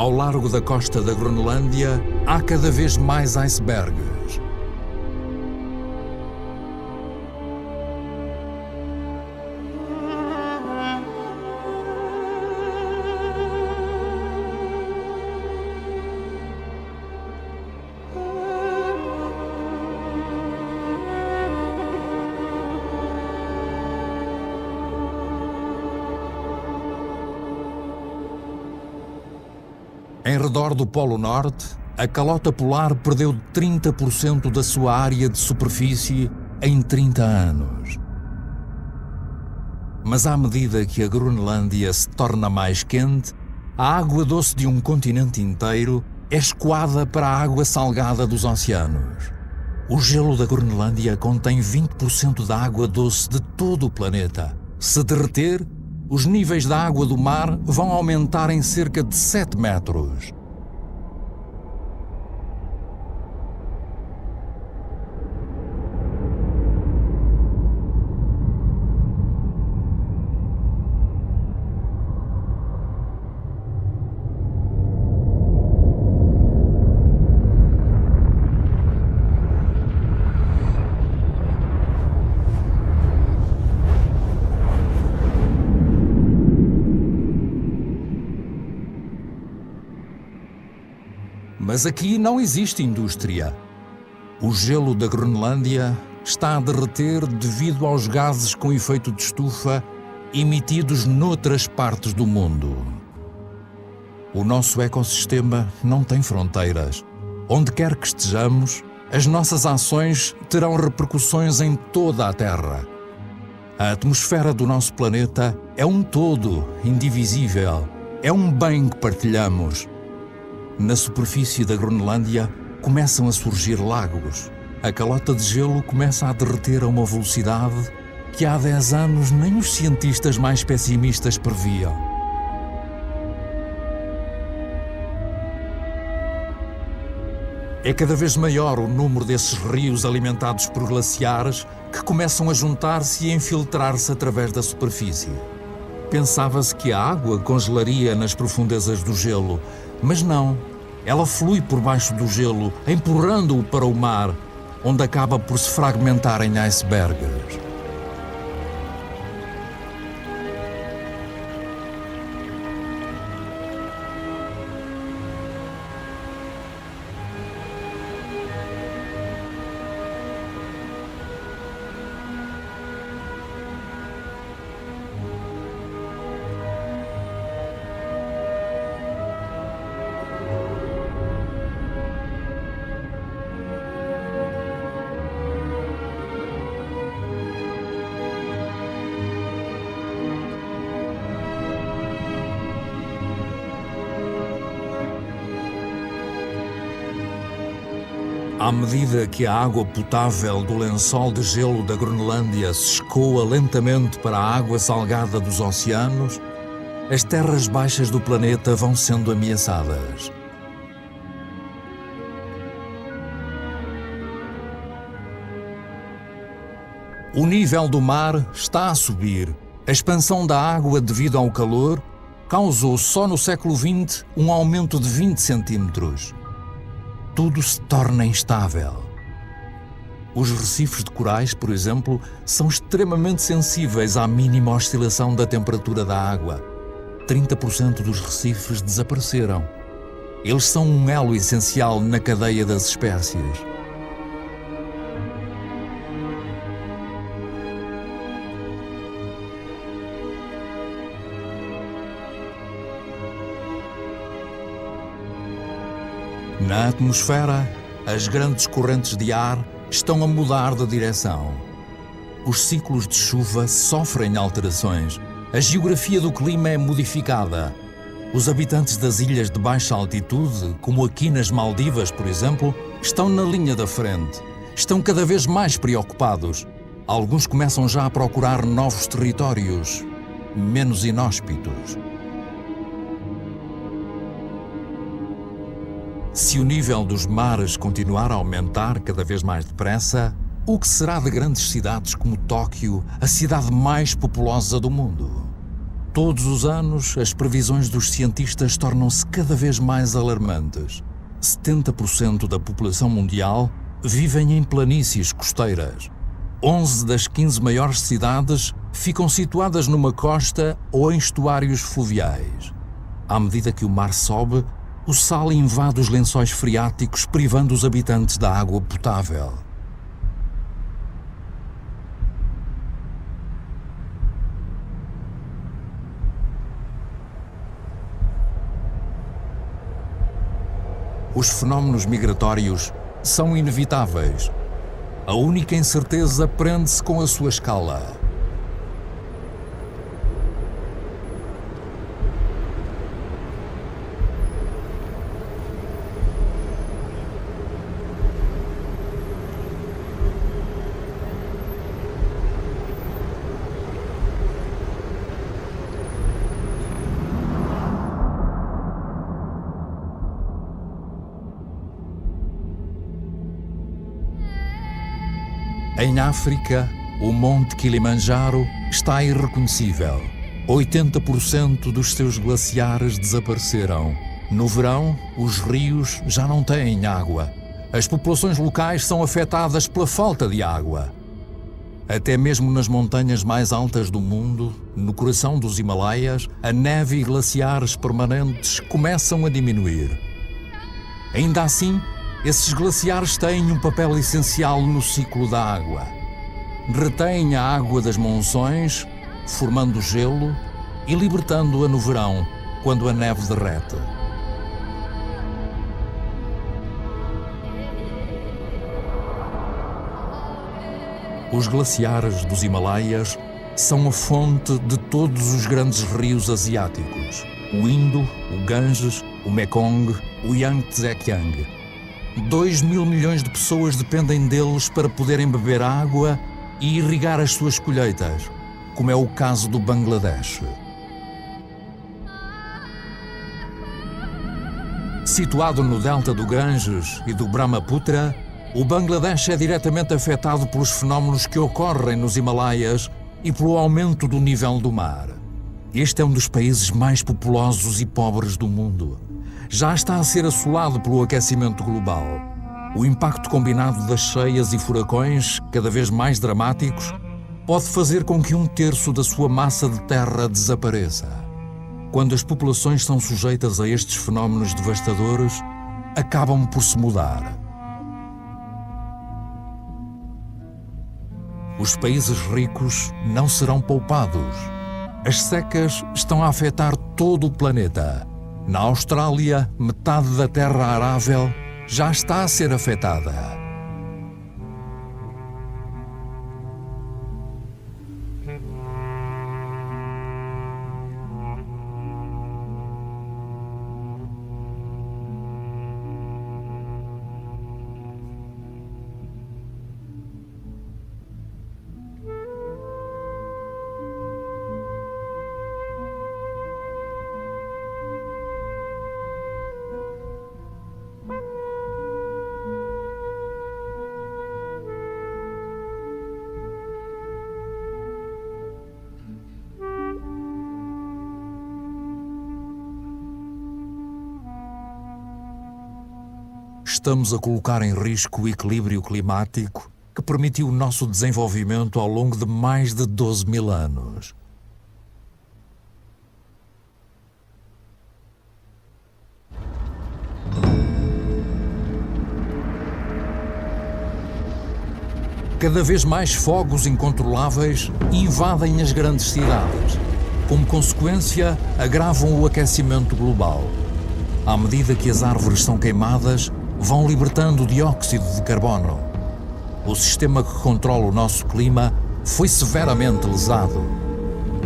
Ao largo da costa da Groenlândia, há cada vez mais icebergs. Em redor do Polo Norte, a calota polar perdeu 30% da sua área de superfície em 30 anos. Mas à medida que a Groenlândia se torna mais quente, a água doce de um continente inteiro é escoada para a água salgada dos oceanos. O gelo da Groenlândia contém 20% da água doce de todo o planeta. Se derreter, os níveis da água do mar vão aumentar em cerca de 7 metros. Mas aqui não existe indústria. O gelo da Groenlândia está a derreter devido aos gases com efeito de estufa emitidos noutras partes do mundo. O nosso ecossistema não tem fronteiras. Onde quer que estejamos, as nossas ações terão repercussões em toda a Terra. A atmosfera do nosso planeta é um todo indivisível. É um bem que partilhamos. Na superfície da Groenlândia começam a surgir lagos. A calota de gelo começa a derreter a uma velocidade que há 10 anos nem os cientistas mais pessimistas previam. É cada vez maior o número desses rios alimentados por glaciares que começam a juntar-se e a infiltrar-se através da superfície. Pensava-se que a água congelaria nas profundezas do gelo, mas não. Ela flui por baixo do gelo, empurrando-o para o mar, onde acaba por se fragmentar em icebergs. À medida que a água potável do lençol de gelo da Groenlândia se escoa lentamente para a água salgada dos oceanos, as terras baixas do planeta vão sendo ameaçadas. O nível do mar está a subir. A expansão da água devido ao calor causou só no século XX um aumento de 20 centímetros. Tudo se torna instável. Os recifes de corais, por exemplo, são extremamente sensíveis à mínima oscilação da temperatura da água. 30% dos recifes desapareceram. Eles são um elo essencial na cadeia das espécies. Na atmosfera, as grandes correntes de ar estão a mudar de direção. Os ciclos de chuva sofrem alterações. A geografia do clima é modificada. Os habitantes das ilhas de baixa altitude, como aqui nas Maldivas, por exemplo, estão na linha da frente. Estão cada vez mais preocupados. Alguns começam já a procurar novos territórios, menos inóspitos. Se o nível dos mares continuar a aumentar cada vez mais depressa, o que será de grandes cidades como Tóquio, a cidade mais populosa do mundo? Todos os anos, as previsões dos cientistas tornam-se cada vez mais alarmantes. 70% da população mundial vivem em planícies costeiras. 11 das 15 maiores cidades ficam situadas numa costa ou em estuários fluviais. À medida que o mar sobe, o sal invade os lençóis freáticos, privando os habitantes da água potável. Os fenómenos migratórios são inevitáveis. A única incerteza prende-se com a sua escala. Em África, o Monte Kilimanjaro está irreconhecível. 80% dos seus glaciares desapareceram. No verão, os rios já não têm água. As populações locais são afetadas pela falta de água. Até mesmo nas montanhas mais altas do mundo, no coração dos Himalaias, a neve e glaciares permanentes começam a diminuir. Ainda assim, esses glaciares têm um papel essencial no ciclo da água. Retêm a água das monções, formando gelo e libertando-a no verão, quando a neve derrete. Os glaciares dos Himalaias são a fonte de todos os grandes rios asiáticos: o Indo, o Ganges, o Mekong, o Yangtze-Kiang. 2 mil milhões de pessoas dependem deles para poderem beber água e irrigar as suas colheitas, como é o caso do Bangladesh. Situado no delta do Ganges e do Brahmaputra, o Bangladesh é diretamente afetado pelos fenómenos que ocorrem nos Himalaias e pelo aumento do nível do mar. Este é um dos países mais populosos e pobres do mundo. Já está a ser assolado pelo aquecimento global. O impacto combinado das cheias e furacões, cada vez mais dramáticos, pode fazer com que 1/3 da sua massa de terra desapareça. Quando as populações são sujeitas a estes fenómenos devastadores, acabam por se mudar. Os países ricos não serão poupados. As secas estão a afetar todo o planeta. Na Austrália, metade da terra arável já está a ser afetada. Estamos a colocar em risco o equilíbrio climático que permitiu o nosso desenvolvimento ao longo de mais de 12 mil anos. Cada vez mais fogos incontroláveis invadem as grandes cidades. Como consequência, agravam o aquecimento global. À medida que as árvores são queimadas, vão libertando dióxido de carbono. O sistema que controla o nosso clima foi severamente lesado.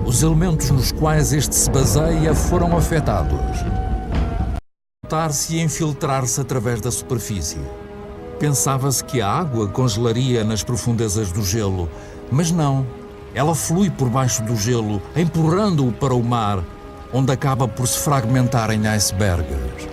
Os elementos nos quais este se baseia foram afetados. Soltar-se e infiltrar-se através da superfície. Pensava-se que a água congelaria nas profundezas do gelo, mas não. Ela flui por baixo do gelo, empurrando-o para o mar, onde acaba por se fragmentar em icebergs.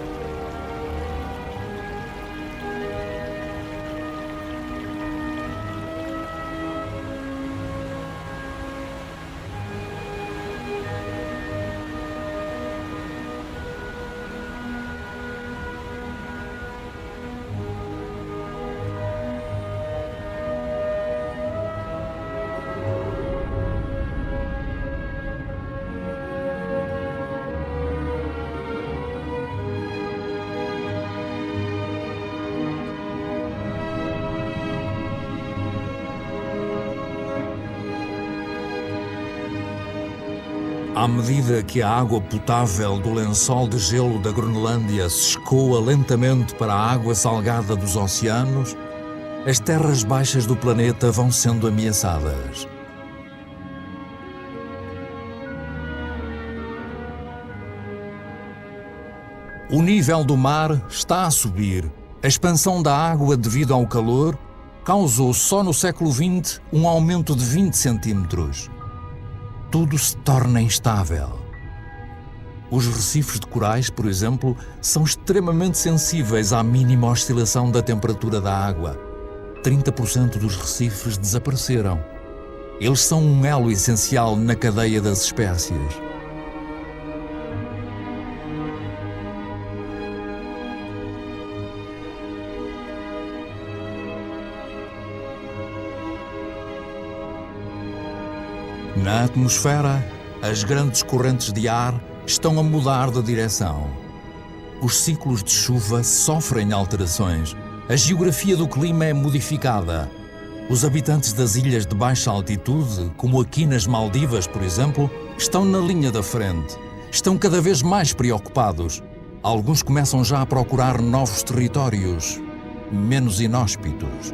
À medida que a água potável do lençol de gelo da Groenlândia se escoa lentamente para a água salgada dos oceanos, as terras baixas do planeta vão sendo ameaçadas. O nível do mar está a subir. A expansão da água devido ao calor causou só no século XX um aumento de 20 centímetros. Tudo se torna instável. Os recifes de corais, por exemplo, são extremamente sensíveis à mínima oscilação da temperatura da água. 30% dos recifes desapareceram. Eles são um elo essencial na cadeia das espécies. Na atmosfera, as grandes correntes de ar estão a mudar de direção. Os ciclos de chuva sofrem alterações. A geografia do clima é modificada. Os habitantes das ilhas de baixa altitude, como aqui nas Maldivas, por exemplo, estão na linha da frente. Estão cada vez mais preocupados. Alguns começam já a procurar novos territórios, menos inóspitos.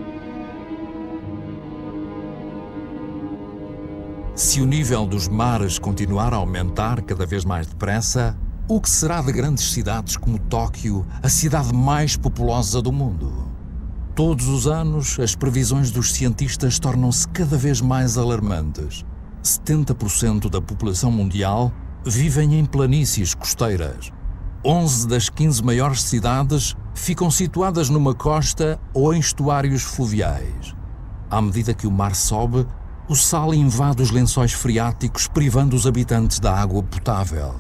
Se o nível dos mares continuar a aumentar cada vez mais depressa, o que será de grandes cidades como Tóquio, a cidade mais populosa do mundo? Todos os anos, as previsões dos cientistas tornam-se cada vez mais alarmantes. 70% da população mundial vivem em planícies costeiras. 11 das 15 maiores cidades ficam situadas numa costa ou em estuários fluviais. À medida que o mar sobe, o sal invade os lençóis freáticos, privando os habitantes da água potável.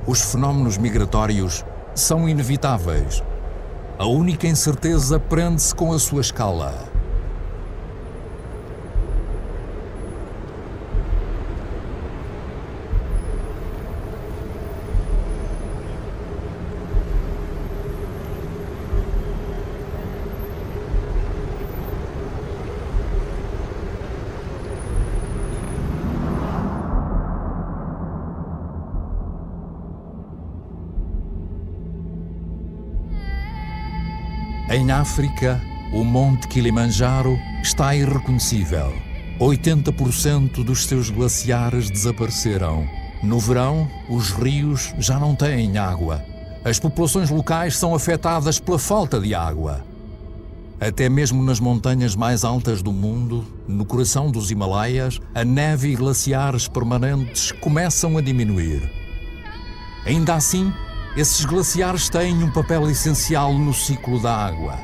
Os fenómenos migratórios são inevitáveis. A única incerteza prende-se com a sua escala. Em África, o Monte Kilimanjaro está irreconhecível. 80% dos seus glaciares desapareceram. No verão, os rios já não têm água. As populações locais são afetadas pela falta de água. Até mesmo nas montanhas mais altas do mundo, no coração dos Himalaias, a neve e glaciares permanentes começam a diminuir. Ainda assim, esses glaciares têm um papel essencial no ciclo da água.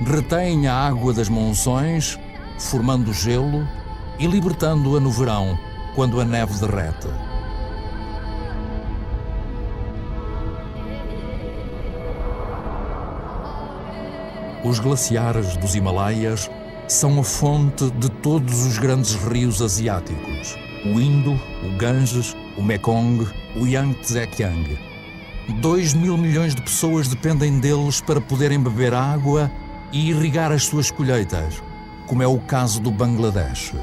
Retêm a água das monções, formando gelo e libertando-a no verão, quando a neve derrete. Os glaciares dos Himalaias são a fonte de todos os grandes rios asiáticos: o Indo, o Ganges, o Mekong, o Yangtze-Kiang. 2 mil milhões de pessoas dependem deles para poderem beber água e irrigar as suas colheitas, como é o caso do Bangladesh.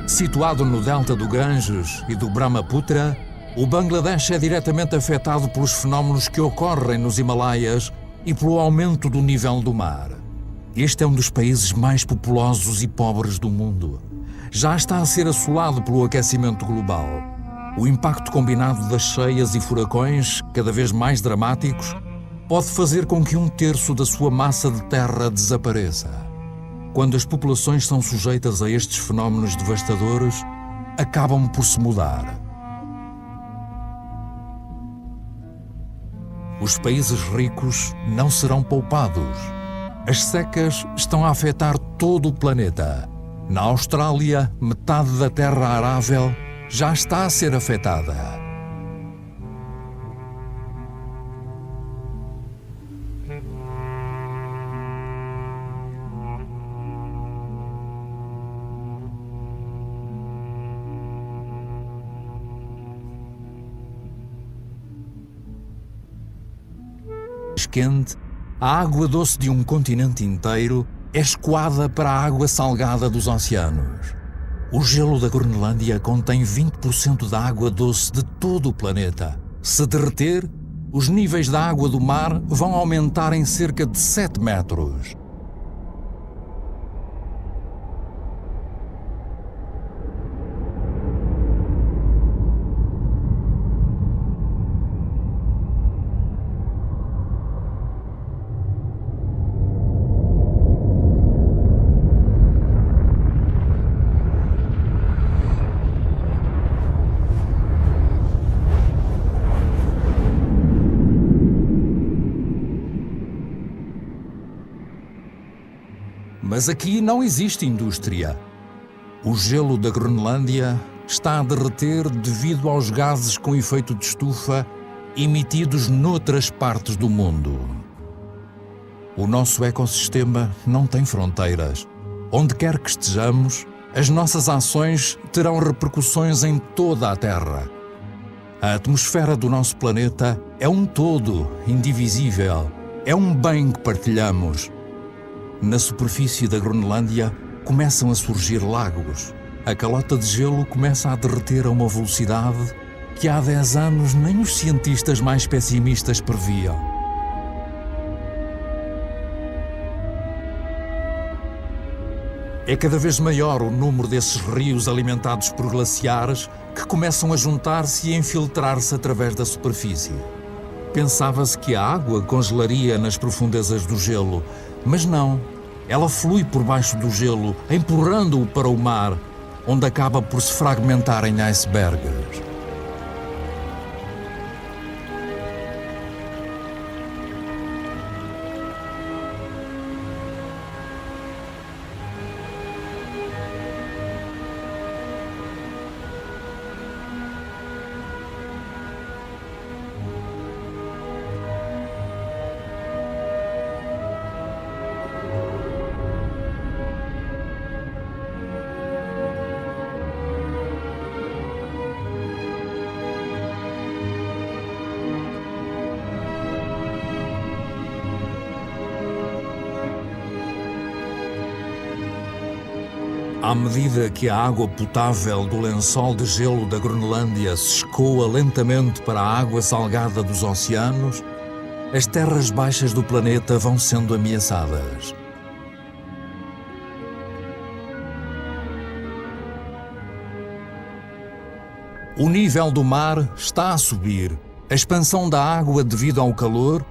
Situado no delta do Ganges e do Brahmaputra, o Bangladesh é diretamente afetado pelos fenómenos que ocorrem nos Himalaias e pelo aumento do nível do mar. Este é um dos países mais populosos e pobres do mundo. Já está a ser assolado pelo aquecimento global. O impacto combinado das cheias e furacões, cada vez mais dramáticos, pode fazer com que 1/3 da sua massa de terra desapareça. Quando as populações são sujeitas a estes fenómenos devastadores, acabam por se mudar. Os países ricos não serão poupados. As secas estão a afetar todo o planeta. Na Austrália, metade da terra arável já está a ser afetada. quente, a água doce de um continente inteiro é escoada para a água salgada dos oceanos. O gelo da Groenlândia contém 20% da água doce de todo o planeta. Se derreter, os níveis da água do mar vão aumentar em cerca de 7 metros. Mas aqui não existe indústria. O gelo da Groenlândia está a derreter devido aos gases com efeito de estufa emitidos noutras partes do mundo. O nosso ecossistema não tem fronteiras. Onde quer que estejamos, as nossas ações terão repercussões em toda a Terra. A atmosfera do nosso planeta é um todo indivisível. É um bem que partilhamos. Na superfície da Groenlândia começam a surgir lagos. A calota de gelo começa a derreter a uma velocidade que há 10 anos nem os cientistas mais pessimistas previam. É cada vez maior o número desses rios alimentados por glaciares que começam a juntar-se e a infiltrar-se através da superfície. Pensava-se que a água congelaria nas profundezas do gelo, mas não. Ela flui por baixo do gelo, empurrando-o para o mar, onde acaba por se fragmentar em icebergs. À medida que a água potável do lençol de gelo da Groenlândia se escoa lentamente para a água salgada dos oceanos, as terras baixas do planeta vão sendo ameaçadas. O nível do mar está a subir. A expansão da água devido ao calor